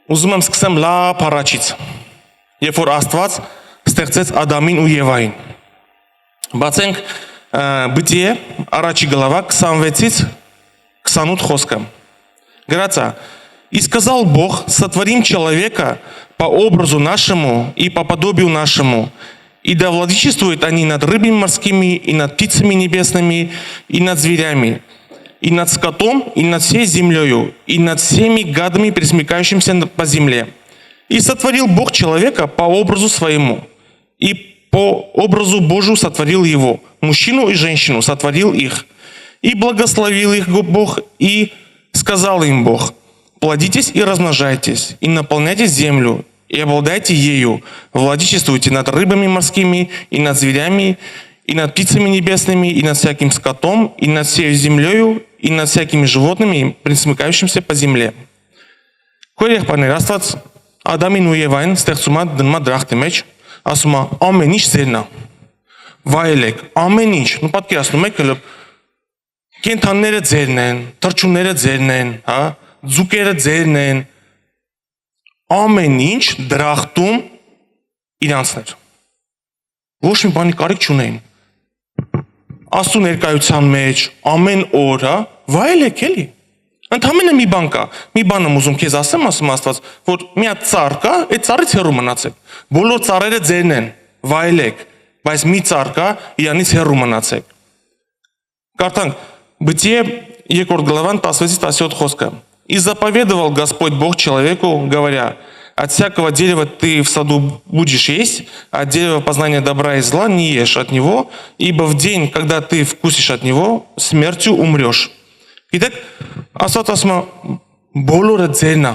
Ուզում եմ սկսեմ լավ առաջից, երբ որ Աստված ստեղծեց Ադամին ու Եվային։ Բացենք Բытие, առաջի глава 26-ից 28 խոսքը։ Գրած է. «И сказал Бог, сотворим человека по образу нашему и по подобию нашему, и да владычествуют они над рыбами морскими, и над птицами небесными, и над зверями, и над скотом, и над всей землею, и над всеми гадами, пресмыкающимися по земле. И сотворил Бог человека по образу своему, и по образу Божию сотворил его, мужчину и женщину сотворил их. И благословил их Бог, и сказал им Бог: плодитесь и размножайтесь, и наполняйте землю, и обладайте ею, владычествуйте над рыбами морскими, и над зверями, и над птицами небесными, и над всяким скотом, и над всей землею, и над всякими животными, присмыкающимися по земле». Քույր եղբայրներ, Աստված Ադամին ու Եվային ստեղծում է դնում է դրախտի մեջ, ասում է ամեն ինչ ձերն է, վայելեք, ամեն ինչ, նու պատկերացնում եք, կենդանները ձերն են, թռչունները ձերն են, հա, ձուկերը ձերն են, ամեն ինչ դրախտում իրանցն էր։ Ոչ մի բանի կարիք չունեին։ Աստծո ներկայության մեջ ամեն օր, հա, վայելեք էլի։ Ընդամենը մի բան կա, մի բան եմ ուզում քեզ ասեմ, ասում Աստված, որ մի հատ ծառ կա, այդ ծառից հեռու մնացեք։ Բոլոր ծառերը ձերն են, վայելեք, բայց մի ծառ կա, իրանից հեռու մնացեք։ Կարդանք Բытие 2 глава 16-17 խոսքը. «И заповедовал Господь Бог человеку, говоря: от всякого дерева ты в саду будешь есть, а от дерева познания добра и зла не ешь от него, ибо в день, когда ты вкусишь от него, смертью умрешь». Գիտեք, Աստված ասում է, բոլորը ձերն է,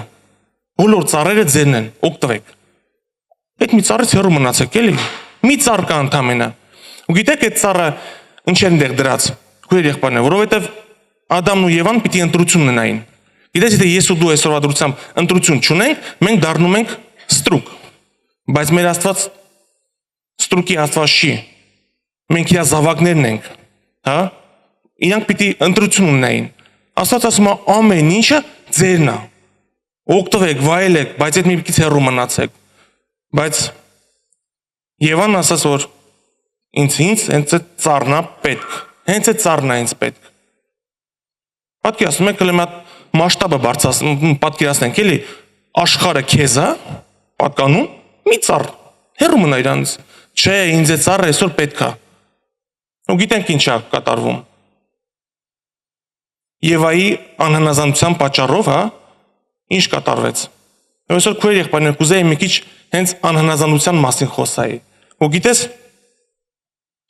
բոլոր ծառերը ձերն են, օգտվեք։ Այդ մի ծառից հեռու մնացեք, էլի։ Մի ծառ կա ընդամենը։ Ու գիտեք այդ ծառը ինչ են դեղ դրած, քույր եղբայրներ, որովհետև Ադամն ու Եվան պիտի ընտրություն ունենային։ Գիտես, եթե ես ու դու այսօրվա դրությամբ ընտրություն չունենք, մենք դառնում ենք ստրուկ։ Բայց մեր Աստված ստրուկի Աստված չի։ Մենք իր զավակներն ենք, հա։ Իրանք պիտի ընտրություն ունենային։ Աստված ասում է ամեն ինչը ձերն է։ Օգտվեք, վայելեք, բայց այդ մի քիչ հեռու մնացեք։ Բայց Եվան ասաց, որ ինձ հենց այդ ծառն է պետք։ Հենց այդ ծառն է ինձ պետք։ Պատկերացնում եք, հələ մատ մասշտաբը պատկերացնենք, էլի, աշխարհը քեզ է, պատկանում, մի ծառ, հեռու մնա իրանից։ Չէ, ինձ այդ ծառը այսօր պետք է։ Ու գիտենք ինչ է կատարվում։ Եվայի անհնազանդության պատճառով, հա, ինչ կատարվեց։ Այսօր քույր եղբայրներ, կուզեի մի քիչ հենց անհնազանդության մասին խոսայի։ Ու գիտես,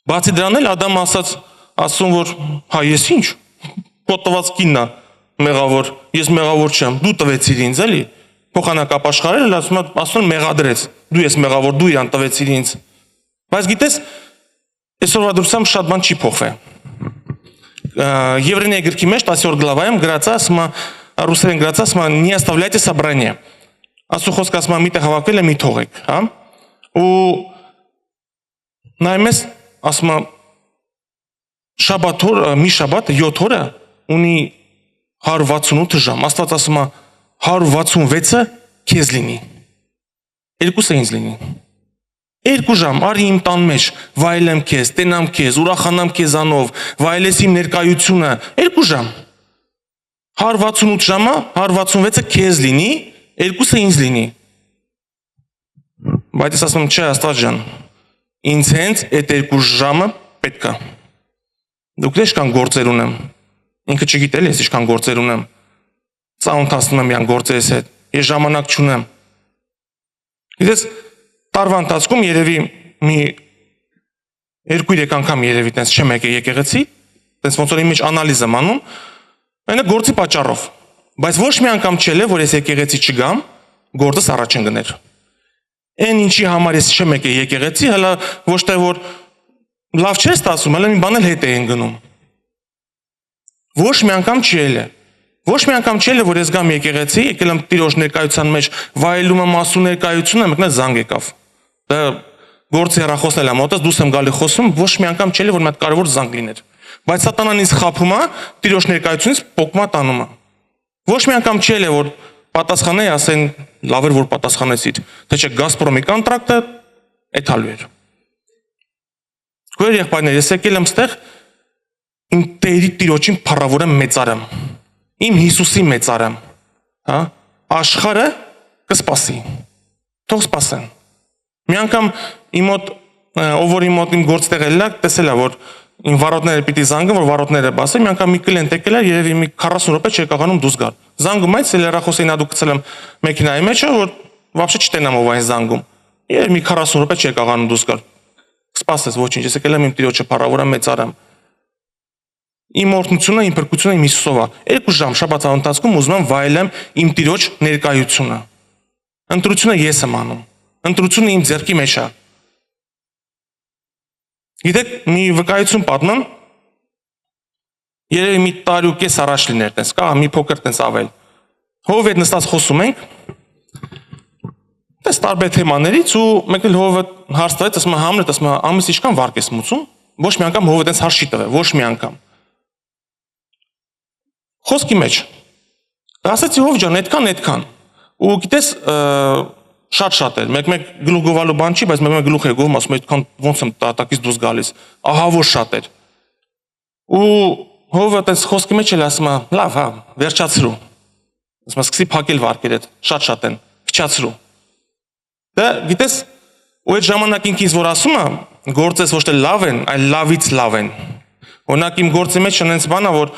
բացի դրան էլ Ադամը ասում որ հա ես ինչ, քո տված կինն է մեղավոր, ես մեղավոր չեմ, դու տվեցիր ինձ, էլի։ Փոխանակապ աշխարհել, ասում մեղադրեց, դու ես մեղավոր, դու իրան տվեցիր ինձ։ Բայց гիտես, այսօրվա դրությամբ շատ բան չի փոխվել։ Еврейская գրքի մեջ 10 главаем գրած է, ասում է, ռուսերեն գրած է, ասում է, не оставляйте собрание։ Աստծո խոսքը ասում է, միտեղ հավաքվել է, մի թողեք, հա։ Ու նայում ես, ասում է, շաբաթ օր, մի շաբաթը 7 օրը ունի 168 ժամ։ Աստված ասում է 166-ը քեզ լինի։ Երկուսը ինձ լինի։ 2 ժամ, արի իմ տան մեջ, վայելեմ քեզ, տենամ քեզ, ուրախանամ քեզանով, վայելես իմ ներկայությունը, 2 ժամ։ 168 ժամը, 166-ը քեզ լինի, 2-ը ինձ լինի։ Բայց ես ասում եմ, չէ, Աստված ջան, ինձ հենց այդ 2 ժամը պետք է։ Դուք ինչքան գործեր ունեմ։ Ինքը չգիտել ես ինչքան գործեր ունեմ։ Ծանոթացնում եմ յան գործերս հետ։ Ես ժամանակ չունեմ։ Գիտես, տարվա ընթացքում երևի մի 2-3 անգամ երևի տենց չեմ եկել եկեղեցի, տենց ոնց որ իմ մեջ անալիզ եմ անում, այնա գործի պատճառով։ Բայց ոչ մի անգամ չել է, որ ես եկեղեցի չգամ, գործս առաջ ընկներ։ Այն ինչի համար ես չեմ եկել եկեղեցի, հələ ոչ թե որ լավ չես ասում, հələ մի բան էլ հետ են գնում։ Ոչ մի անգամ չել է։ Ոչ մի անգամ չել է, որ ես գամ եկեղեցի, եկել եմ Տիրոջ ներկայության մեջ, վայելում եմ Աստծո ներկայությունը, մեկն զանգ եկավ։ Դա գործի հեռախոսն էլ եմ մոտս, դուս եմ գալի խոսում, ոչ մի անգամ չել է, որ մի հատ կարևոր զանգ լիներ։ Բայց սատանան ինձ խաբում է, Տիրոջ ներկայությունից պոկմա տանում է։ Ոչ մի անգամ չել է, որ պատասխանեի, ասեն լավ էր որ պատասխանեցիր, թե չէ Գազպրոմի կոնտրակտը էթալու էր։ Գույր եղբայրներ, ես եկել եմ ստեղ իմ Տերի Տիրոջին փառավորեմ մեծարեմ։ Իմ Հիսուսի մեծարեմ, հա? Աշխարհը կսպասի։ Թող սպասեն։ Մի անգամ իմ մոտ ով որ իմ մոտ իմ գործ տեղել է, տեսել է որ իմ վարորդները պիտի զանգեն, որ վարորդները բասեն, մի անգամ մի կլիենտ եկել է, երևի մի 40 րոպե չի կարողանում դուրս գալ։ Զանգում այս լեռախոսին ադու գցել եմ մեքենայի մեջ, որ вообще չտենամ ով այն զանգում։ Երևի մի 40 րոպե չի կարողանում դուրս գալ։ Սպասես, ոչինչ, ես եկել եմ իմ Տիրոջը փառավորեմ, մեծարեմ։ Իմ օրհնությունը, իմ փրկությունը իմ Հիսուսով է։ 2 ժամ շաբաթվա ընթացքում ուզում եմ վայելեմ իմ Տիրոջ ներկայությունը։ Ընտրությունը ես եմ անում։ Ընտրությունը իմ ձեռքի մեջ է։ Գիտեք, մի վկայություն պատմեմ, երևի մի տարի ու կես առաջ լիներ տես, կա մի փոքր տես ավել։ Հով հետ նստած խոսում ենք, տես տարբեր թեմաներից ու մեկ էլ հովը հարց տվեց, ասում է Համլետ, ասում է ամիս ինչքան վարկ ես մուծում, ոչ մի անգամ հովը տես հարց չի տվել, ոչ մի անգամ։ Խոսքի մեջ։ Ասացի հով ջան, այդքան։ Ու գիտես, շատ էր, մեկ գլուխ գովալու բան չի, բայց մեկ գլուխ է գովում, ասում է այդքան ոնց եմ տատակից դուրս գալիս, ահա որ շատ էր։ Ու հովը տես խոսքի մեջ էլ ասում է, լավ, հա, վերջացրու։ Ասում է սկսի փակել վարկերը, շատ են, փչացրու։ Դա գիտես, ու այդ ժամանակ ինքից որ ասում է, գործես ոչ թե լավ են, այլ լավից լավ են։ Օրինակ իմ գործի մեջ այնպես բան է, որ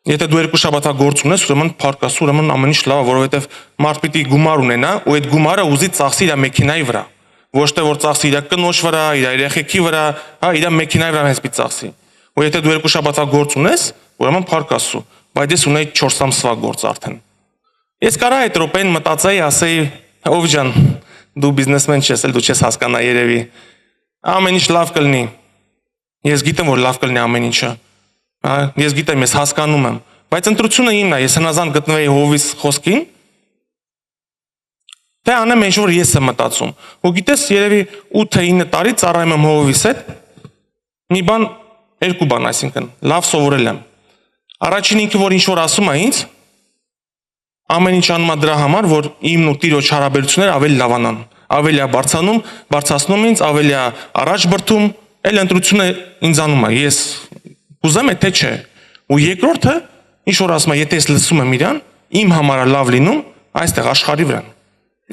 եթե դու 2 շաբաթվա գործ ունես, ուրեմն փառք Աստծո, ուրեմն ամեն ինչ լավ է, որովհետև մարդ պիտի գումար ունենա, ու այդ գումարը ուզի ծախսի իր մեքենայի վրա։ Ոչ թե որ ծախսի իր կնոջ վրա, իր երեխեքի վրա, հա, իր մեքենայի վրա հենց պիտի ծախսի։ Ու եթե դու 2 շաբաթվա գործ ունես, ուրեմն փառք Աստծո, բայց ես ունեի 4 ամսվա գործ արդեն։ Ես կարա այդ րոպեն մտածեի, ասեի, ով ջան, դու բիզնեսմեն չես, դու չես հասկանա երևի։ Ամեն ինչ լավ կլինի։ Ես գիտեմ, որ լավ կլինի ամեն ինչը։ Ես գիտեմ, ես հասկանում եմ, բայց ընտրությունը իմն է, ես հնազանդ գտնվեի հովից խոսքին, թե անեմ ինչ որ ես եմ մտածում։ Ու գիտես, երևի 8-9 տարի ծառայում եմ հովից հետ, մի բան, 2 բան, այսինքն, լավ սովորել եմ։ Առաջին ինքը որ ինչ որ ասում է ինձ, ամեն ինչ անում է դրա համար, որ իմն ու Տիրոջ հարաբերությունները ավելի լավանան, ավելի է բարձրացնում ինձ, ավելի է առաջ բրդում, այլ ընտրությունը ինձանում է, ես ուզեմ է թե չէ։ Ու երկրորդը, ինչ որ ասում է, եթե ես լսում եմ իրան, իմ համար է լավ լինում, այստեղ աշխարհի վրա։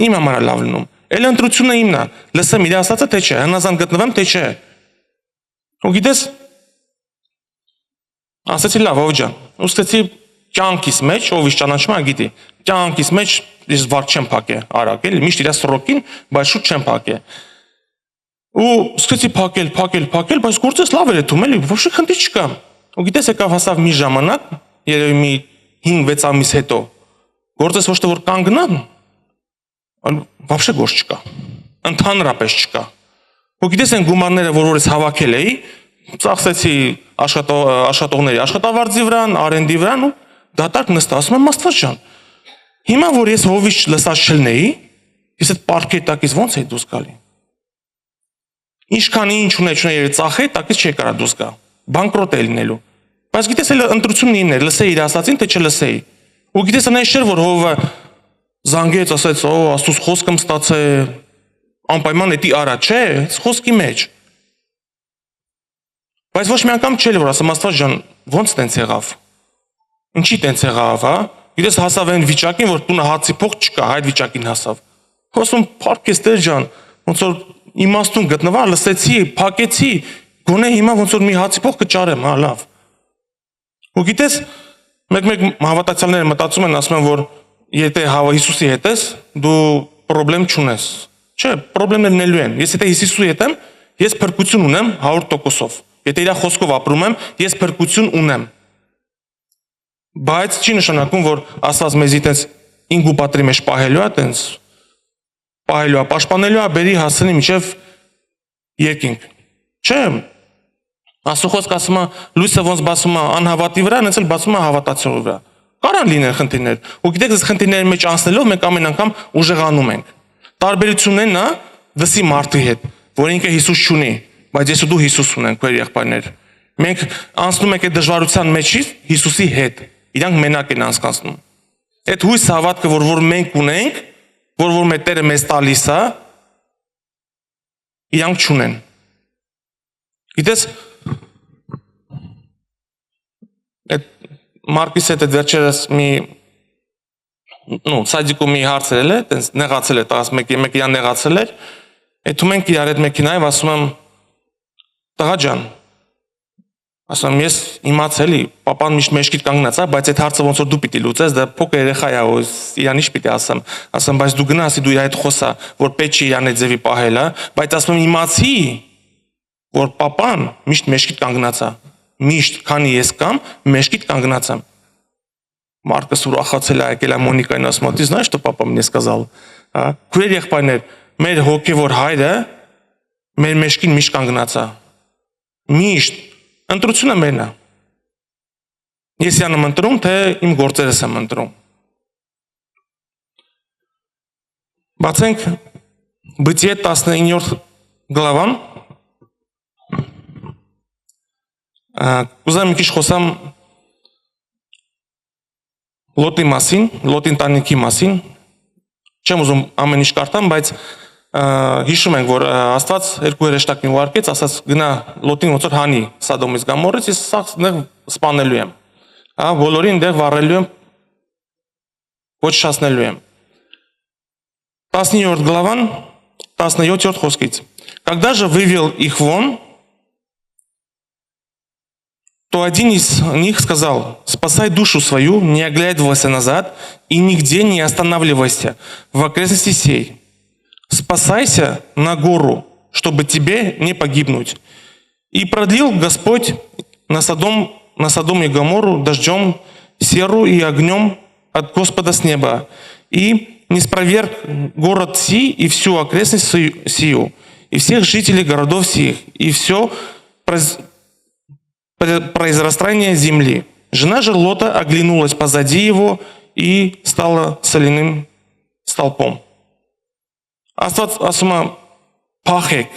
Իմ համար է լավ լինում։ Էլ ընտրությունը իմն է, լսեմ իր ասածը թե չէ, հնազանդ գտնվեմ թե չէ։ Ու գիտես, ասացի լավ, ով ջան, ու սկսեցի կյանքիս մեջ, ով իս ճանաչում է, գիտի, կյանքիս մեջ ես վարկ չեմ փակե, արագ, էլի, միշտ իր սրոկին, բայց շուտ չեմ փակե։ Ու սկսեցի փակել, բայց գործս լավ էր էթում, էլի, ոչ մի խնդիր չկա։ Ու գիտես եկավ հասավ մի ժամանակ, երևի մի 5-6 ամիս հետո, գործս ոչ թե որ կանգնա, вообще գործ չկա։ Ընդհանրապես չկա։ Ու գիտես այն գումարները, որ ես հավաքել էի, ծախսեցի աշխատողների աշխատավարձի վրան, արենդի վրան ու դատարկ նստա, ասում եմ Աստված ջան։ Հիմա որ ես հովից լսած չլնեի, ես այդ պարկետակից ոնց էի դուրս գալի։ Ինչքան ինչ ունեի ծախեի, տակից չի կարա դուրս գա։ Բանկրոտ է լինելու։ Բայց գիտես էլ ընտրությունն ինն էր, լսեի իր ասածին, թե չլսեի։ Ու գիտես այնպես չէր, որ հովը զանգեց, ասեց, «Օ, Աստծո խոսքը եմ ստացել, անպայման էդի արա», չէ, խոսքի մեջ։ Բայց ոչ մի անգամ չէր, որ ասեմ Աստված ջան, ո՞նց տենց եղավ։ Ինչի տենց եղավ, հա։ Գիտես հասավ այն վիճակին, որ տունը հացի փող չկա, այդ վիճակին հասավ։ Խոսում փառքես Տեր ջան, ոնց որ իմաստուն գտնվա, լսեցի, փակեցի, գոնե հիմա ոնց որ մի հացի փող կճարեմ, հա, լավ։ Ու գիտես, մեկ հավատացյալները մտածում են, ասում են, որ եթե Հիսուսի հետ ես, դու խնդրեմ չունես։ Չէ, խնդիրներն ելույթ են։ Ես եթե Հիսուսի հետ եմ, ես փրկություն ունեմ 100%-ով։ Եթե իր խոսքով ապրում եմ, ես փրկություն ունեմ։ Բայց չի նշանակում, որ Աստված մեզի տենց ինգուբատորի մեջ պահելու է, տենց պահելու է, պաշտպանելու է, բերի հասնի մինչև երկինք։ Չէ։ Աստծո խոսքը ասում է, լույսը ոնց բացում է անհավատի վրա, այնպես էլ բացում է հավատացյալի վրա։ Կարան լինեն խնդիրներ։ Ու գիտեք, այս խնդիրների մեջ անցնելով մենք ամեն անգամ ուժեղանում ենք։ Տարբերությունն է դսի մարդի հետ, որ ինքը Հիսուս չունի, բայց ես ու դու Հիսուս ունենք, քույր եղբայրներ։ Մենք անցնում ենք այդ դժվարության մեջից Հիսուսի հետ։ Իրանք մենակ են անցկացնում։ Այդ հույս հավատքը, որ մենք ունենք, որ մեր Տերը մեզ տալիս է, իրանք չունեն։ Գիտես, այդ Մարկիս հետ վերջերս սադիկում մի հարցրել է, տենց նեղացել է, տղաս մեկը իրան նեղացել էր, այդում ենք իրար այդ մեքենայով, ասում եմ, տղա ջան, ասում եմ, ես իմացել եմ, պապան միշտ մեջքիդ կանգնած է, բայց այդ հարցը ոնց որ դու պիտի լուծես, դա փոքր երեխա է, իրան ինչ պիտի ասեմ, բայց դու գնա, ասի դու իր հետ խոսա, որ պետք չի իրան այդ ձևի պահել, բայց ասում եմ, իմացի, որ պապան միշտ մեջքիդ կանգնած է, միշտ, քանի ես կամ, մեջքիդ կանգնած եմ։ Մարկս ուրախացել է, եկել է Մոնիկային ասում, ты знаешь, что папа мне сказал, քույր եղբայրներ, մեր հոգևոր հայրը մեր մեջքին միշտ կանգնած է, միշտ, ընտրությունը մերն է, ես իրան եմ ընտրում, թե իմ գործերս եմ ընտրում։ Բացենք Բытие 19-րդ գլավան, ուզեմ մի քիչ խոսամ Լոտի մասին, Լոտի ընտանիքի մասին, չեմ ուզում ամեն ինչ կարդամ, բայց հիշում ենք, որ Աստված երկու հրեշտակին ուղարկեց, ասաց գնա Լոտին ոնց որ հանի Սադոմից Գամորից, ես սա սպանելու եմ, բոլորին դեղ վառելու եմ, ոչնչացնելու եմ։ 19-րդ главан, 17-րդ խոսքից. Когда же вывел их вон, то один из них сказал: спасай душу свою, не оглядывайся назад и нигде не останавливайся в окрестности сей. Спасайся на гору, чтобы тебе не погибнуть. И продлил Господь на Содом и Гоморру дождем, серу и огнем от Господа с неба. И не спроверг город сий и всю окрестность сию, и всех жителей городов сих, и все произрастание земли. Жена же Лота оглянулась позади его и стала соляным столпом. Աստված ասում է փախեք,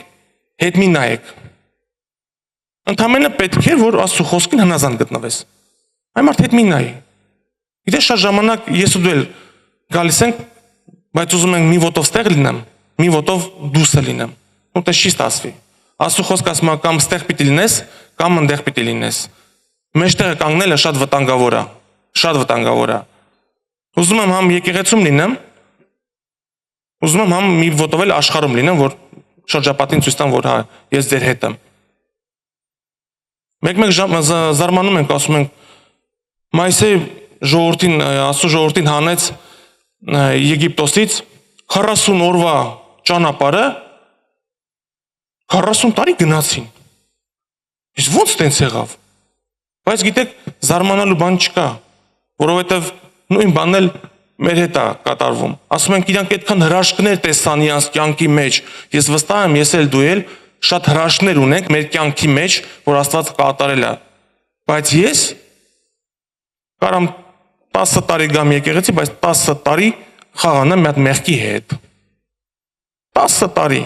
հետ մի նայեք։ Ընդամենը պետք է որ Աստծո խոսքին հնազանդ գտնվես։ Այն մարդ հետ մի նայի։ Գիտես շատ ժամանակ ես ու դու էլ գալիս ենք, բայց ուզում ենք մի ոտով ստեղ լինեմ, մի ոտով դուրսը լինեմ։ Ու դա չի ստացվի։ Աստծո խոսքը ասում է կամ ստեղ պիտի լինես, կամ այնտեղ պիտի լինես։ Մեջտեղը կանգնելը շատ վտանգավոր է, շատ վտանգավոր է։ Ուզում եմ համ եկեղեցում լինեմ, ուզում եմ համ մի ոտով էլ աշխարհում լինեմ, որ շրջապատին ցույց տամ, որ հա, ես ձեր հետ եմ։ Մեկ-մեկ զարմանում ենք, ասում ենք, Մայսե ժողովրդին, Աստծո ժողովրդին հանեց Եգիպտոսից 40 օրվա ճանապարհը 40 տարի գնացին։ Իսկ ո՞նց տենց եղավ։ Բայց գիտեք, զարմանալու բան չկա, որովհետև նույն բանն էլ մեր հետ է կատարվում։ Ասում ենք իրանք այդքան հրաշքներ տեսան իրանց կյանքի մեջ։ Ես վստահ եմ, ես էլ դու էլ շատ հրաշքներ ունենք մեր կյանքի մեջ, որ Աստված կատարել է։ Բայց ես կարամ 10 տարի գամ եկեղեցի, բայց 10 տարի խաղանամ մի հատ մեղքի հետ։ 10 տարի։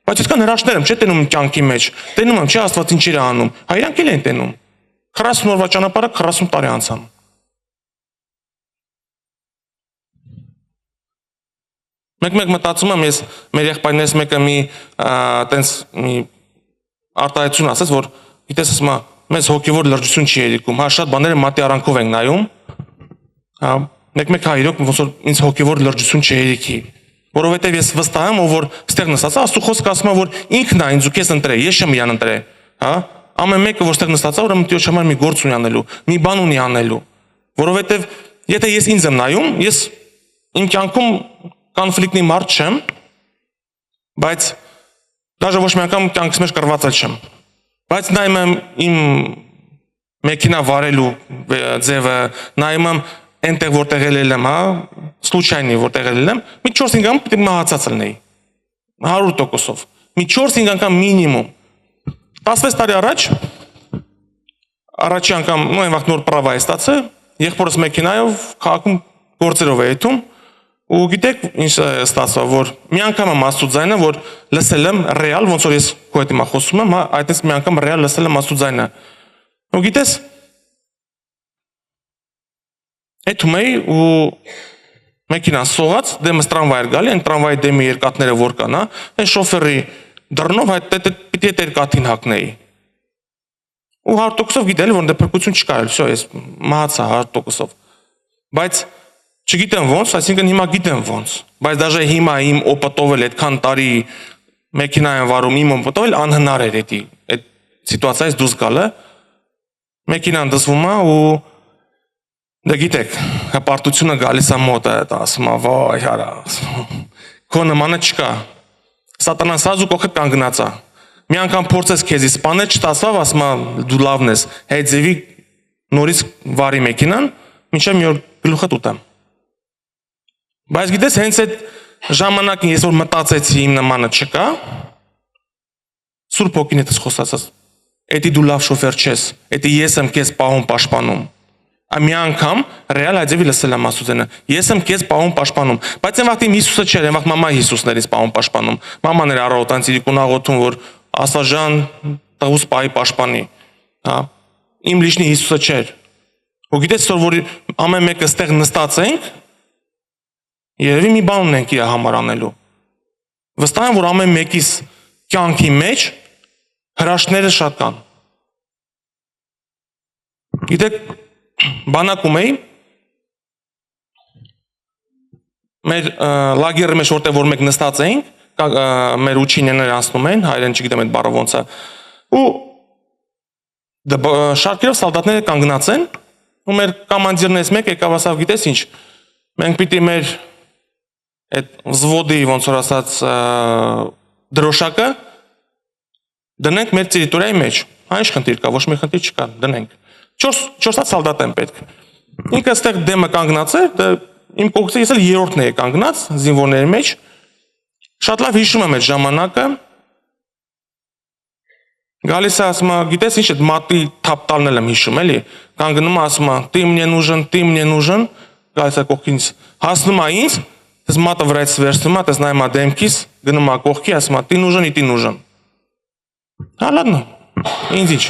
Բայց այդքան հրաշքներ եմ չէ տենում կյանքի մեջ։ Տենում եմ, չէ Աստված ինչեր է անում։ Հա իրանք էլ են տենում։ 40 օրվա ճանապարհը 40 տարի անցան։ Մեկ-մեկ մտածում եմ ես մեր եղբայրներից մեկը մի տենց մի արտահայտություն ասեց, որ գիտես ասում է մեզ հոգևոր լրջություն չի երիկում, հա շատ բաները մատի արանքով ենք նայում, հա մեկ-մեկ հա իրոք ոնց որ ինձ հոգևոր լրջություն չի երիկի, որովհետև ես վստահ եմ, որ ստեղ նստած Աստծո խոսքը ասում է, որ ինքն է ինձ ու քեզ ընտրել, ես չեմ իրան ընտրել, հա ամեն մեկը որ ստեղ նստած է, ուրեմն Տիրոջ համար մի գործ ունի անելու, մի բան ունի անելու, որովհետև եթե ես ինձ եմ նայում, ես իմ կյանքում կոնֆլիկտի մարդ չեմ, բայց դաժե ոչ մի անգամ կյանքս մեջ կռվածել չեմ։ Բայց նայում եմ իմ մեքենա վարելու ձևը, նայում եմ այնտեղ որտեղ ելել եմ, հա, случайно որտեղ ելել եմ, մի 4-5 անգամ պիտի մահացած լինեի։ 100%-ով։ Մի 4-5 անգամ մինիմում։ 16 տարի առաջի անգամ նույն վաղ նոր պրավա է ստացել, եղբորս մեքենայով քաղաքում գործերով է եթում, ու գիտեք ինչ ստացավ, որ մի անգամ եմ Աստծո ձայնը, որ լսել եմ ռեալ, ոնց որ ես քո հետ հիմա խոսում եմ, հա, այդպես մի անգամ ռեալ լսել եմ Աստծո ձայնը։ Ու գիտես, Էթում էի ու մեքենան սողաց, դեմս տրամվայ էր գալի, այն տրամվայի դեմի երկաթները որ կան, այն շոֆերի դռնով պիտի այդ երկաթին հագնեի։ Ու 100%-ով գիտել որ դե փրկություն չկա, всё, ես մահացա 100%-ով։ Բայց չգիտեմ ոնց, այսինքն հիմա գիտեմ ոնց, բայց դաժե հիմա իմ օպտով էլ այդքան տարի մեքենա եմ վարում, իմ օպտով էլ անհնար էր այդ սիտուացիայից դուրս գալը։ Մեքենան դզվում է ու դե գիտեք, հպարտությունը գալիս է մոտ է, ասում է, վայ, հարա, քո նմանը չկա։ Սատանան սազու կողքը կանգնած է։ Մի անգամ փորձես քեզի սպանել, չտասավ, ասում է դու լավն ես, հետզևի նորից վարի մեքենան, մինչև մի օր գլուխդ ուտեմ։ Բայց գիտես, հենց այդ ժամանակին ես որ մտածեցի իմ նմանը չկա, Սուրբ Հոգին հետս խոսացած, էդի դու լավ շոֆեր չես, էդի ես եմ քեզ պահում պաշտպանում։ Մի անգամ ռեալ այդևի լսել եմ Աստուծենը, ես եմ քեզ պահում պաշտպանում, բայց այն վաղտ իմ Հիսուսը չէր, այն վաղտ մամա Հիսուսն էր ինձ պահում պաշտպանում։ Մաման էր առավոտյան իրիկուն աղոթում, որ Աստվածան տղուս պահի պաշտպանի, հա։ Իմ լիճնի Հիսուսը չէր։ Ու գիտես որ ամեն մեկը ստեղ նստած ենք, երևի մի բան ունենք իր համար անելու։ Վստահ եմ որ ամեն մեկիս կյանքի մեջ հրաշքները շատ կան։ Գիտեք, բանակում էի, մեր լագերի մեջ որտեղ որ մենք նստած էինք, մեր ուչինյաները անցնում են, հայերեն չգիտեմ այդ բառը ոնց է, ու շարքերով սալդատները կանգնած են, ու մեր կոմանդիրներից մեկը եկավ ասավ, գիտես ինչ, մենք պիտի մեր այդ վզվոդի ոնց որ ասած դրոշակը դնենք մեր տերիտորիայի մեջ, ինչ խնդիր կա, ոչ մի խնդիր չկա, դնենք։ 4 հատ սալդատ են պետք։ Ինքը այստեղ դեմը կանգնած է, իմ կողքից ես էլ երրորդն էի կանգնած զինվորների մեջ։ Շատ լավ հիշում եմ այդ ժամանակը։ Գալիս է ասում է, գիտես ինչ այդ մատի թափ տալն եմ հիշում, էլի։ Կանգնում է ասում է, ты мне нужен, գալիս է կողքից, հասնում է ինձ, ես մատը վրայից վերցնում եմ, ես նայում եմ դեմքիս, գնում եմ կողքի, ասում եմ, ты нужен։ Հա լավ, ինձ ինչ։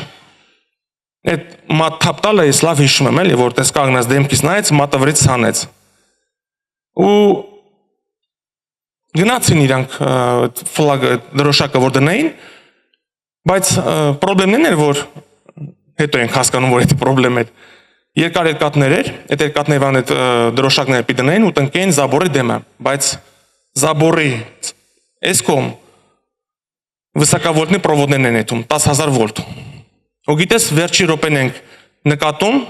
Այդ մատ թափ տալը ես լավ հիշում եմ, էլի, որ տես կանգնած դեմքից նայեց, մատը վրից հանեց։ Ու գնացին իրանք ֆլագը, դրոշակը որ դնեին, բայց պրոբլեմն էր, որ հետո ենք հասկանում, որ այդ պրոբլեմ էր։ Երկար երկաթներ էր, այդ երկաթներն այդ դրոշակները պիտի դնեին ու տնկեին զաբորի դեմը, բայց զաբորի էսկոմ վысоковольтный проводներն են այդում, 10000 վոլտ։ Ու գիտես, վերջի րոպեն ենք նկատում,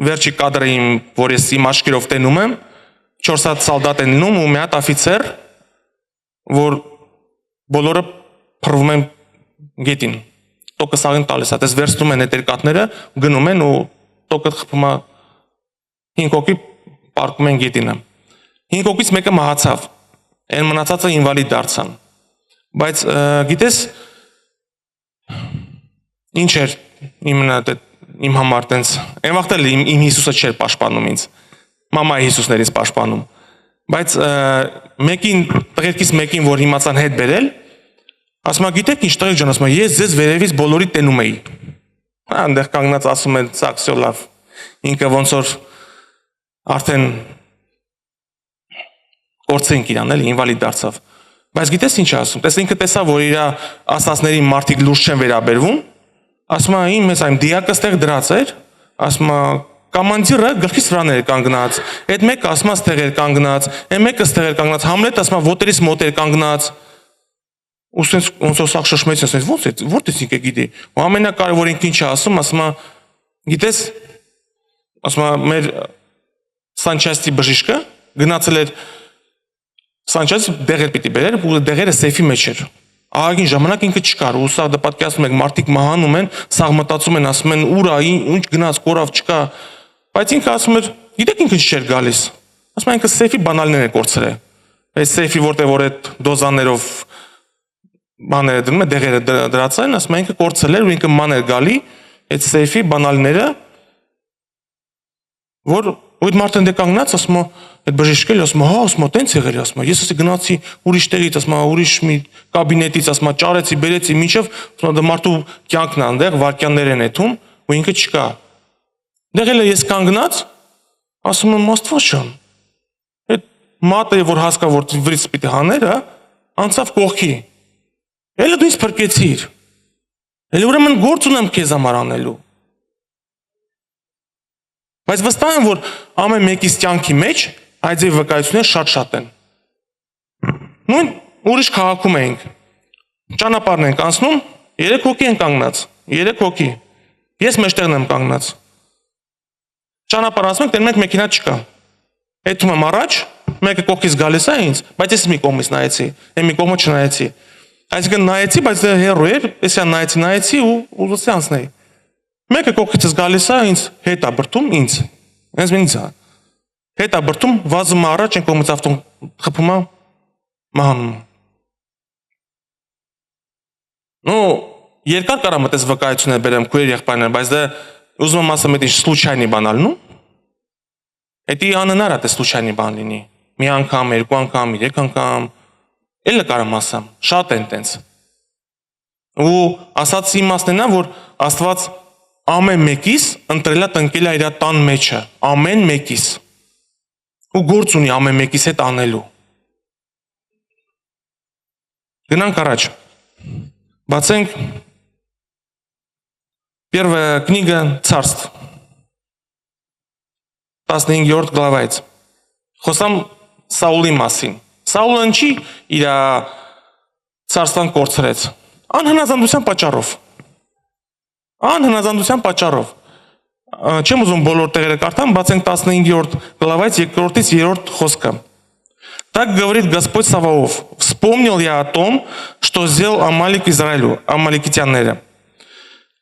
վերջի կադրը իմ, որ ես իմ աչքերով տենում եմ, 4 հատ սալդատ են լինում ու մի հատ աֆիցեր, որ բոլորը փռվում են գետին, տոկը սաղին տալիս է, տես վերցնում են այդ երկաթները, գնում են ու տոկը խփում է 5 հոգի պարկում են գետինը։ 5 հոգից մեկը մահացավ, այն մնացածը ինվալիդ դարձան։ Բայց գիտես, ինչ էր իմ համար տենց, այն վաղտ էլ իմ Հիսուսը չէր պաշտպանում ինձ, մամայի Հիսուսներից պաշտպանում, բայց տղերքից մեկին, որ իմացան հետ բերել, ասում է, գիտեք ինչ տղեկ ջան, ասում է, ես ձեզ վերևից բոլորի տենում էի, այնտեղ կանգնած ասում են, ցակ, всё լավ, ինքը ոնց որ արդեն կորցրինք իրան, էլի ինվալիդ դարձավ, բայց գիտես ինչ ասում, տես ինքը տեսավ, որ իր ասածների մարդիկ լուրջ չեն վերաբերվում, ասում է, իմ ես այն դիակը ստեղ դրած էր, ասում է, կոմանդիրը գլխից վրան էր կանգնած, այդ մեկը ասում է ստեղ էր կանգնած, այն մեկը ստեղ էր կանգնած, Համլետը ասում է ոտերից մոտ էր կանգնած, ու սենց ոնց որ սաղ շշմեցին, սենց ոնց է, որտես ինքը գիտի, ու ամենակարևոր ինքը ինչ է ասում է, գիտես, ասում է, մեր Սանչաստի բժիշկը գնացել էր Սանչաստի դեղեր պիտի բերեր, ու դեղերը սեյֆի մեջ էր։ Ահագին ժամանակ ինքը չկար, ու սա պատկերացնում եք, մարդիկ մահանում են, սաղ մտածում են, ասում են, ուր է, ինչ գնաց, կորավ, չկա, բայց ինքը ասում էր, գիտեք ինքը ինչ չէր գալիս, ասում է ինքը սեյֆի բանալներ է կորցրել, այս սեյֆի որտեղ որ այդ դոզաներով բաները դնում է, դեղերը դրած են, ասում է ինքը կորցրել էր ու ինքը ման էր գալի, այդ սեյֆի բանալները, որ այդ մարդը դե կանգնած, ասում է, այդ բժիշկը էլ ասում է, հա, ասում է, տենց եղել, ասում է, ես ասի գնացի ուրիշ տեղից, ասում է, ուրիշ մի կաբինետից, ասում է, ճարեցի, բերեցի, մինչև, ասում է, դա մարդու կյանքն է այնտեղ, վարքյաններ են էթում, ու ինքը չկա։ Դեղ էլ ես կանգնած, Ասում եմ Աստված ջան, այդ մատը որ հասկա որ վրից պիտի հաներ, անցավ կողքի։ Էլի դու ինձ փրկեցիր։ Էլի ուրեմն գործ ունեմ քեզ համար անելու։ Բայց վստահ եմ, որ ամեն մեկիս կյանքի մեջ այդ ձև վկայությունները շատ են։ Նույն ուրիշ քաղաքում ենք։ Ճանապարհն ենք անցնում, 3 հոգի են կանգնած, 3 հոգի։ Ես մեջտեղն եմ կանգնած։ Ճանապարհ անցնում ենք, տեն մենք մեքենա չկա։ Հետում եմ առաջ, մեկը կողքից գալիս է ինձ, բայց ես մի կողմից նայեցի, այն մի կողմը չնայեցի։ Այսինքն նայեցի, բայց դա հեռու էր, էսյան նայեցի ու ուզեցի անցնել։ Մեկը կողքից գալիս է ինձ հետ է բրտում ինձ։ Ինձ է։ Հետ է բրտում, վազում առաջ, այն կողմից ավտոն խփում է, մահանում։ Ну, երկար կարամ այդպես վկայություններ բերեմ քույր եղբայրներ, բայց դա ուզում եմ ասեմ, դա случайный բանալ, նու։ Դա անհնար է դա случайный բան լինի։ Մի անգամ, երկու անգամ, 3 անգամ, էլի կարամ ասեմ, շատ են տենց։ Ու ասածի իմաստն է, որ Աստված ամեն մեկիս ընտրել է տնկել է իր տան մեջը, ամեն մեկիս։ Ու գործ ունի ամեն մեկիս հետ անելու։ Գնանք առաջ։ Բացենք Первая книга Царств, 15-րդ գլավայից։ Խոսամ Սաուլի մասին։ Սաուլը ինչի իր царствան կորցրեց։ Անհնազանդության պատճառով։ Անհնազանդության պատճառով։ Չեմ ուզում բոլոր տեղերը կարդամ, բացենք 15-րդ գլավայից 2-ից 3-րդ խոսքը։ Так говорит Господь Саваоф: вспомнил я о том, что сделал Амалик Израилю, амаликитянները.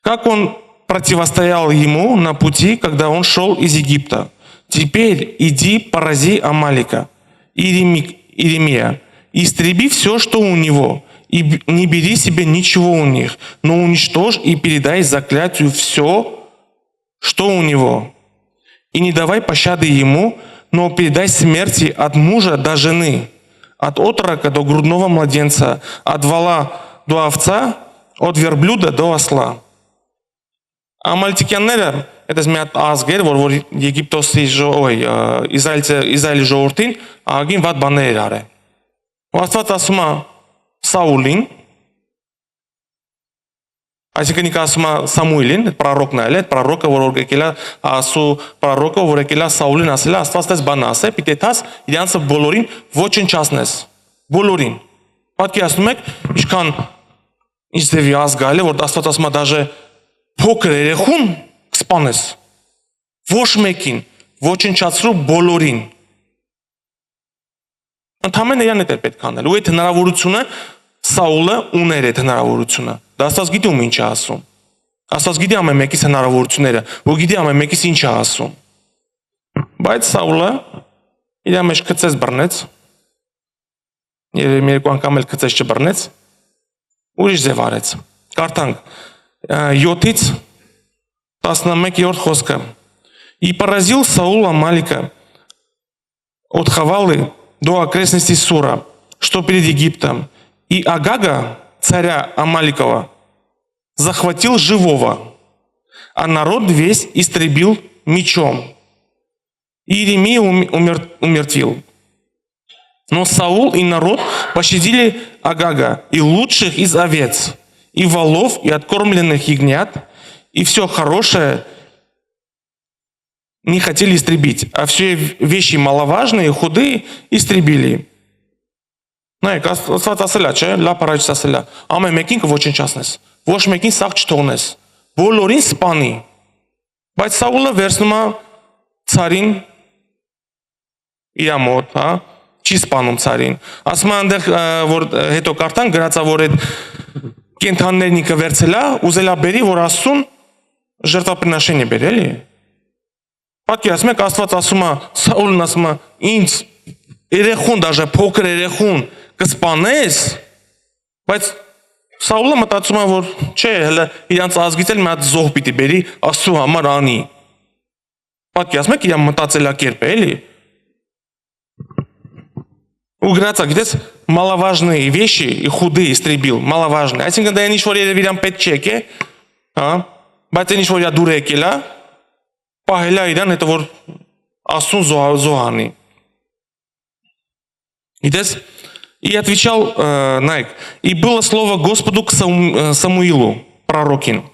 Как он противостоял ему на пути, когда он шел из Египта. Теперь иди порази Амалика, Иеремия, истреби все, что у него, и не бери себе ничего у них, но уничтожь и передай заклятию все, что у него. И не давай пощады ему, но передай смерти от мужа до жены, от отрока до грудного младенца, от вола до овца, от верблюда до осла. Ամալիկյանները, այդպես մի հատ ազգ էր, որ Եգիպտոսի Իսրայելի ժողովրդին ագին վատ բաներ էր արել։ Ու Աստված ասում է Սաուլին, այսինքն ինքը ասում է Սամուելին, այդ պրորոկն է, այդ պրորոկը, որ եկել է ասու պրորոկը, որ եկել է Սաուլին ասել է, Աստված դες բան ասե, պիտի դաս իրանց բոլորին ոչնչացնես, բոլորին։ Պատկերացնում եք, ինչքան ինչ ձևի ազգ է, որ Աստված ասում է դաժե փոքր երեխուն կսպանես, ոչ մեկին, ոչնչացրու բոլորին։ Ընդհանրապես իրան է պետք անել։ Ու այդ հնարավորությունը Սաուլը ուներ այդ հնարավորությունը։ Դա Աստված գիտի ում ինչ է ասում։ Աստված գիտի ամեն մեկիս հնարավորությունները, ու գիտի ամեն մեկիս ինչ է ասում։ Բայց Սաուլը իր մեջ գծեց բռնեց։ Երևի երկու անգամ էլ գծեց չբռնեց։ Ուրիշ ձև արեց։ Կարդանք 7-ից 11-րդ խոսքը։ И поразил Саул Амалика от Хавалы до окрестностей Сура, что перед Египтом, и Агага, царя Амаликова, захватил живого, а народ весь истребил мечом. И Иеремия умертвил. Но Саул и народ пощадили Агага и лучших из овец, и волов, и откормленных ягнят, и все хорошее не хотели истребить, а все вещи маловажные, худые истребили. Նայեք, Աստված ասել է, չէ, լավ առաջ ասել է, ամեն մեկին կոչնչացնես, ոչ մեկին սաղ չթողնես, բոլորին սպանի։ Բայց Սաուլը վերցնում է ցարին իր մոտ, հա, չի սպանում ցարին։ Ասում է այնտեղ որ հետո կարդան գրածա որ այդ կենթանիներն ինքը վերցել է, ուզել է բերի, որ Աստծուն ժертвоприношение բեր, էլի։ Պատկերացնում եք, Աստված ասում է, Սաուլն ասում է, ինձ երեխուն, դաժե փոքր երեխուն կսպանես, բայց Սաուլը մտածում է, որ չէ, հələ իրանց ազգից էլ մի հատ զոհ պիտի բերի, Աստծու համար անի։ Պատկերացնում եք, իրան մտածելակերպը, էլի։ У գրածա, գիտես, маловажные вещи и худые истребил, маловажные։ Այսինքն դա ինչ որ երևի իրան պետք չէ, է, հա, բայց այն ինչ որ իրա դուր եկել է, պահել է իրան, հետո որ Աստուն зоհանի։ Идес, и отвечал Найк, и было слово Господу к Самуилу, пророкин.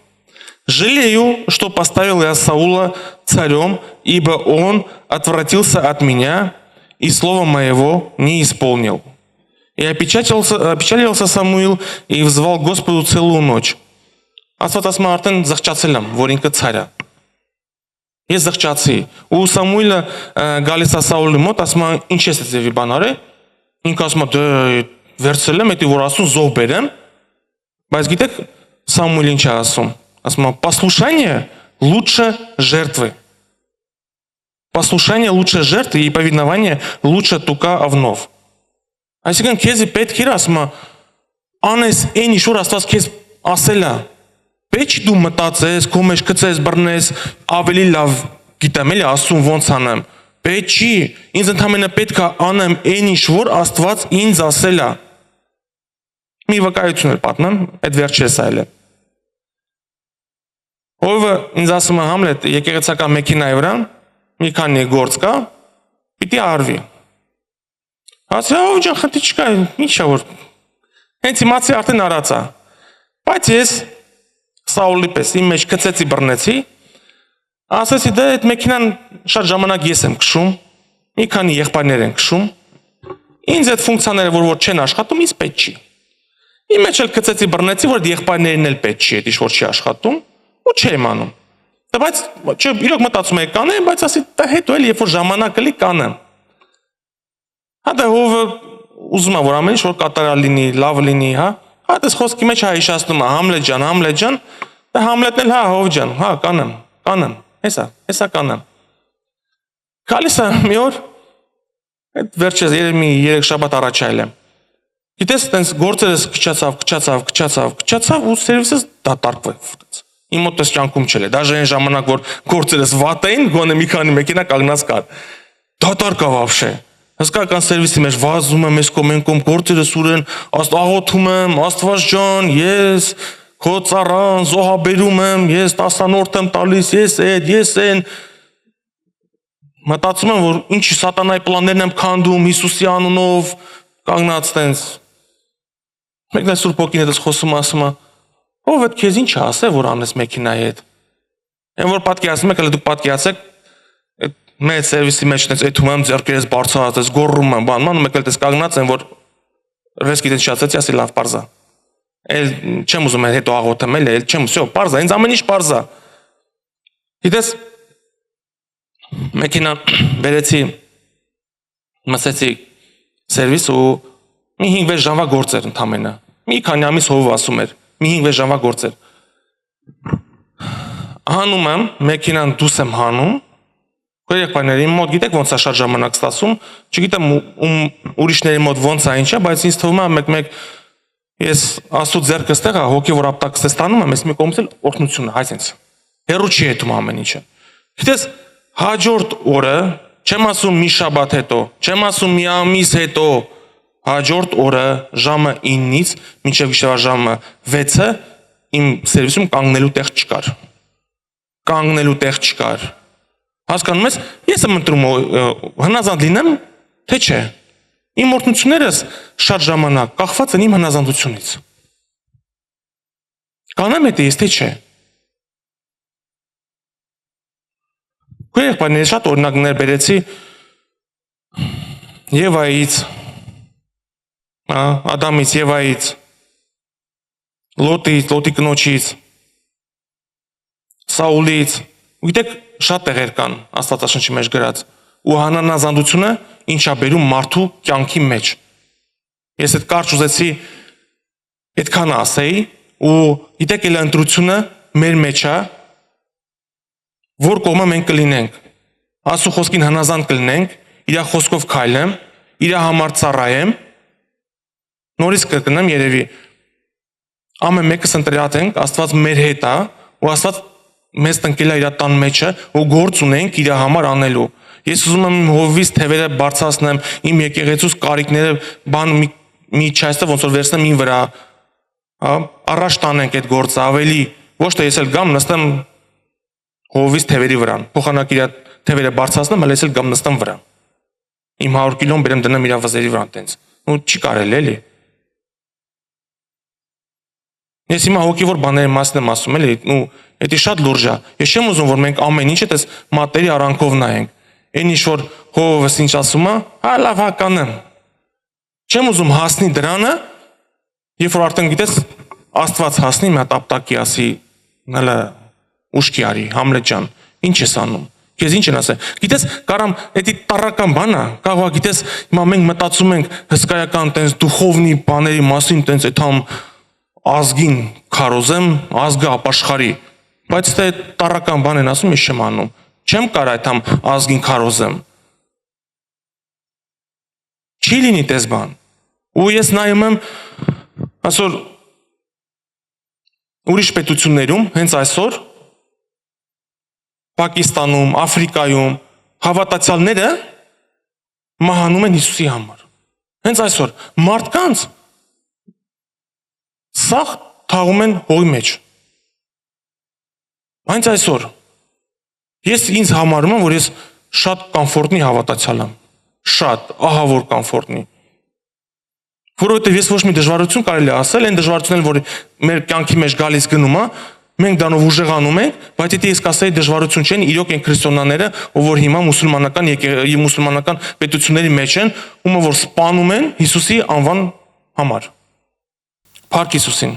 Жалею, что поставил я Саула царем, ибо он отвратился от меня и слова моего не исполнил. И опечалился Самуил и взвал Господу целую ночь. Աստված ասում է արդեն զղջացել եմ, որ ինքը ցար է։ Ես զղջացի։ Ու Սամուիլը գալիս է Սաուլի մոտ, ասում է ինչ ես էսի բան արել։ Ինքը ասում է դե վերցրել եմ, էդի որ ասում զոհ բերեմ։ Բայց գիտեք Սամուիլը ինչ է ասում։ Ասում է послушание лучше жертвы. Послушание лучше жертвы и повинование лучше тука овнов. Այսինքն քեզի պետք է ասում է անես այն ինչ որ Աստված քեզ ասել է։ Պետք է դու մտածես, քո մեջ գցես, բռնես, ավելի լավ գիտեմ էլի ասում ոնց անեմ։ Պետք չի, ինձ ընդհանրապես պետք է անեմ այն ինչ որ Աստված ինձ ասել է։ Մի վկայություն պատմեմ, այդ վերջերս այլ է։ Ով ինձ ասում է Համլետ, եկեղեցական մեքենայի վրա մի քանի գործ կա, պիտի արվի։ Ասա ով ջան, խնդի չկա, ի՞նչ է որ։ Հենց իմացի արդեն արած է։ Բայց ես Սաուլի պես իմ մեջ գցեցի բռնեցի, ասեցի դե այդ մեքենան շատ ժամանակ ես եմ քշում, մի քանի եղբայրներ են քշում, ինձ այդ ֆունկցիաները որ չեն աշխատում, ինձ պետք չի։ Իմ մեջ էլ գցեցի բռնեցի, որ այդ եղբայրներն էլ պետք չի, այդ ինչ որ չի աշխատում, ու չեմ անում։ Դա բայց չէ, իրոք մտածում եմ կանեմ, բայց ասի դա հետո էլ երբ որ ժամանակ էլի կանեմ։ Հա դա ով ուզում է որ ամեն ինչ որ կատարյալ լինի, լավ լինի, հա։ Հա դες խոսքի մեջ հա հիշացնում է Համլետ ջան, դա Համլետն էլ հա հով ջան, հա կանեմ, հեսա կանեմ։ Գալիս է մի օր, այդ վերջերս երևի 3 շաբաթ առաջ այլ եմ։ Գիտես, տենց գործերս քչացավ ու սերվիսս դատարկվեց։ Իմ մոտ էս ճանկում չել է, դաժե այն ժամանակ որ գործերս վատ էին, գոնե մի քանի մեքենա կանգնած կար։ Դատարկա вообще։ Հսկական սերվիսի մեջ վազում եմ, ես կոմենկոմ գործերս ուրեն, աղոթում եմ, Աստված ջան, ես քո ծառան զոհաբերում եմ, ես 10-րդ եմ տալիս, ես այն մտածում եմ, որ ինչի սատանայի պլաններն եմ քանդում Հիսուսի անունով, կանգնած տենց։ Մեկն է Սուրբ Օքին հետս խոսում ասում է, ով այդ քեզ ինչ ասե, որ անես մեքենայի հետ։ Այն որ պատկերացնում եք, հələ դուք պատկերացեք մեծ սերվիսի մեջ տենց էթում եմ ձեռքերս բարձրացած, գոռում եմ, բանման ու մեկ էլ տես կանգնած են, որ ռեսկի տենց շացեցի, ասի լավ պարզա։ Էլ չեմ ուզում հետո աղոթեմ, էլ չեմ всё, պարզա, ինձ ամեն ինչ պարզա։ Գիտես, մեքենա բերեցի, մսեցի սերվիս ու մի 5-6 ժամվա գործ էր ընդամենը։ Մի քանի ամիս հով ասում էր, մի 5-6 ժամվա գործ էր։ Հանում եմ, մեքենան դուս եմ հանում, Եղբայրների մոտ գիտեք ոնց է շատ ժամանակ ստացում, չգիտեմ ուրիշների մոտ ոնց է ինչ է, բայց ինձ թվում է մեկ ես Աստծո ձեռքս տեղ հոգևոր ապտակս ստանում եմ, ես մի կողմից էլ օրհնությունը, այսինքն հերու չի հետում ամեն ինչը։ Գիտես, հաջորդ օրը, չեմ ասում մի շաբաթ հետո, չեմ ասում մի ամիս հետո, հաջորդ օրը ժամը 9-ից մինչև գիշերվա ժամը 6-ը իմ սերվիսում կանգնելու տեղ չկար։ Հասկանում ես, ես եմ ընտրում հնազանդ լինեմ, թե չէ։ Իմ օրհնություններս շատ ժամանակ կախված են իմ հնազանդությունից։ Կանեմ էդ ես, թե չէ։ Քո եղբայրների շատ օրինակներ բերեցի Եվայից, Ադամից, Եվայից, Լոտից, Լոտի կնոջից, Սաուլից, գիտեք շատ տեղեր կան Աստվածաշնչի մեջ գրած ու հնազանդությունը ինչա բերում մարդու կյանքի մեջ։ Ես այդ կարճ ուզեցի այդքան ասեի ու գիտեք էլ ընտրությունը մեր մեջ է, որ կողմը մենք կլինենք։ Աստծո խոսքին հնազանդ կլինենք, իր խոսքով քայլեմ, իր համար ծառայեմ։ Նորից կգնամ երևի ամեն մեկս ընտրյալ ենք, Աստված մեր հետ է ու Աստված մեզ տնկել է իր տան մեջը ու գործ ունենք իր համար անելու։ Ես ուզում եմ իմ հովվից թևերը բարձրացնեմ, իմ եկեղեցուց կարիքները բան մի չայստեղ ոնց որ վերցնեմ ին վրա, առաջ տանենք այդ գործը ավելի, ոչ թե ես էլ գամ նստեմ հովվից թևերի վրան, փոխանակ իր թևերը բարձրացնեմ, հələ ես էլ կամ նստեմ վրա։ Իմ 100 կիլոն բերեմ դնեմ իր վզերի վրա տենց։ Ու չի կարելի էլի։ Ես հիմա հոգևոր բաների մասին եմ ասում էլի, ու դա շատ լուրջ է։ Ես չեմ ուզում, որ մենք ամեն ինչը դες մատերի արանքով նայենք։ Այն ինչ որ հովս ինչ ասում է, հա լավ հա կանեմ։ Չեմ ուզում հասնի դրանը, երբ որ արդեն գիտես Աստված հասնի մի հատ ապտակի ասի, հələ ուշքի արի, Համլետ ջան, ինչ ես անում։ Քեզ ինչ են ասել։ Գիտես, կարամ դա տարրական բան է, կարող է գիտես, հիմա մենք մտածում ենք հսկայական տենց դուխովնի բաների մասին, տենց այդամ ազգին քարոզեմ, ազգը ապաշխարի, բայց դե տարրական բան են ասում, ես չեմ անում։ Չեմ կարող այդամ ազգին քարոզեմ։ Չի լինի դες բան։ Ու ես նայում եմ այսօր ուրիշ պետություններում, հենց այսօր Պակիստանում, Աֆրիկայում հավատացյալները մահանում են Հիսուսի համար։ Հենց այսօր մարդկանց սաղ թաղում են հողի մեջ։ Հենց այսօր ես ինձ համարում եմ, որ ես շատ կոմֆորտնի հավատացյալ եմ։ Շատ, ահա որ կոմֆորտնի։ Որովհետև ես ոչ մի դժվարություն կարելի ասել, այն դժվարությունները, որ մեր կյանքի մեջ գալիս գնում է, մենք դրանով ուժեղանում ենք, բայց եթե ես կասեի դժվարություն չեն, իրոք են քրիստոնյաները, ով որ հիմա մուսուլմանական պետությունների մեջ են, ումը որ սպանում են Հիսուսի անվան համար։ Փառք Հիսուսին։